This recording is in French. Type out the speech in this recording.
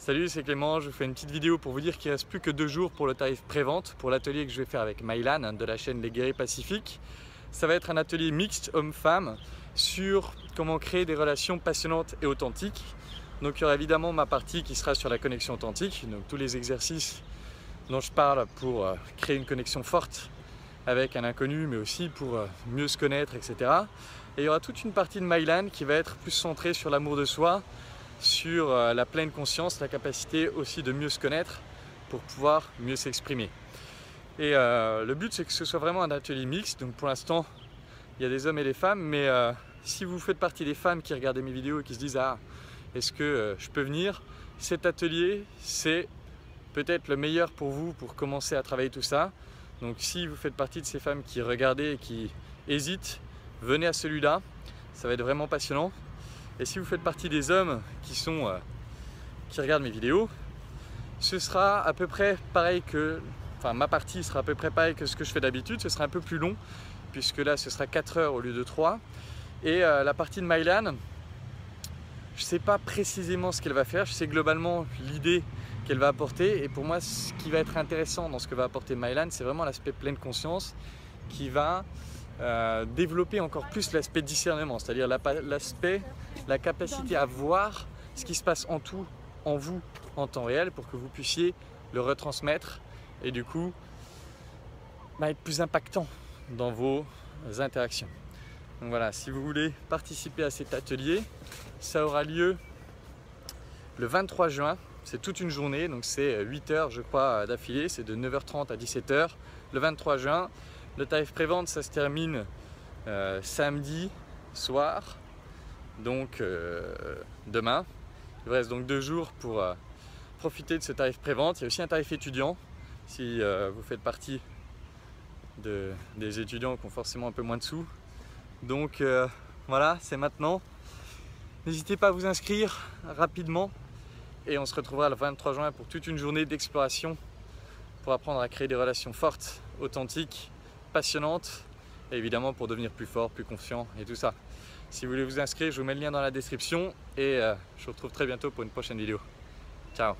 Salut, c'est Clément, je vous fais une petite vidéo pour vous dire qu'il ne reste plus que 2 jours pour le tarif prévente pour l'atelier que je vais faire avec Mylan de la chaîne Les Guerriers Pacifiques. Ça va être un atelier mixte homme-femme sur comment créer des relations passionnantes et authentiques. Donc il y aura évidemment ma partie qui sera sur la connexion authentique, donc tous les exercices dont je parle pour créer une connexion forte avec un inconnu, mais aussi pour mieux se connaître, etc. Et il y aura toute une partie de Mylan qui va être plus centrée sur l'amour de soi, sur la pleine conscience, la capacité aussi de mieux se connaître pour pouvoir mieux s'exprimer. Et le but, c'est que ce soit vraiment un atelier mixte. Donc pour l'instant, il y a des hommes et des femmes, mais si vous faites partie des femmes qui regardent mes vidéos et qui se disent « Ah, est-ce que je peux venir ?» Cet atelier, c'est peut-être le meilleur pour vous pour commencer à travailler tout ça. Donc si vous faites partie de ces femmes qui regardent et qui hésitent, venez à celui-là, ça va être vraiment passionnant. Et si vous faites partie des hommes qui regardent mes vidéos, ce sera à peu près pareil que, ma partie sera à peu près pareil que ce que je fais d'habitude. Ce sera un peu plus long, puisque là ce sera 4 heures au lieu de 3. Et la partie de Mylan, je ne sais pas précisément ce qu'elle va faire, je sais globalement l'idée qu'elle va apporter. Et pour moi, ce qui va être intéressant dans ce que va apporter Mylan, c'est vraiment l'aspect pleine conscience qui va développer encore plus l'aspect discernement, c'est-à-dire la capacité à voir ce qui se passe en vous en temps réel pour que vous puissiez le retransmettre et du coup être plus impactant dans vos interactions. Donc voilà, si vous voulez participer à cet atelier, ça aura lieu le 23 juin, c'est toute une journée, donc c'est 8 heures je crois d'affilée, c'est de 9h30 à 17h le 23 juin. Le tarif prévente, ça se termine samedi soir, donc demain. Il vous reste donc 2 jours pour profiter de ce tarif prévente. Il y a aussi un tarif étudiant, si vous faites partie des étudiants qui ont forcément un peu moins de sous. Donc voilà, c'est maintenant. N'hésitez pas à vous inscrire rapidement et on se retrouvera le 23 juin pour toute une journée d'exploration pour apprendre à créer des relations fortes, authentiques, passionnante et évidemment pour devenir plus fort, plus confiant et tout ça. Si vous voulez vous inscrire, je vous mets le lien dans la description et je vous retrouve très bientôt pour une prochaine vidéo. Ciao!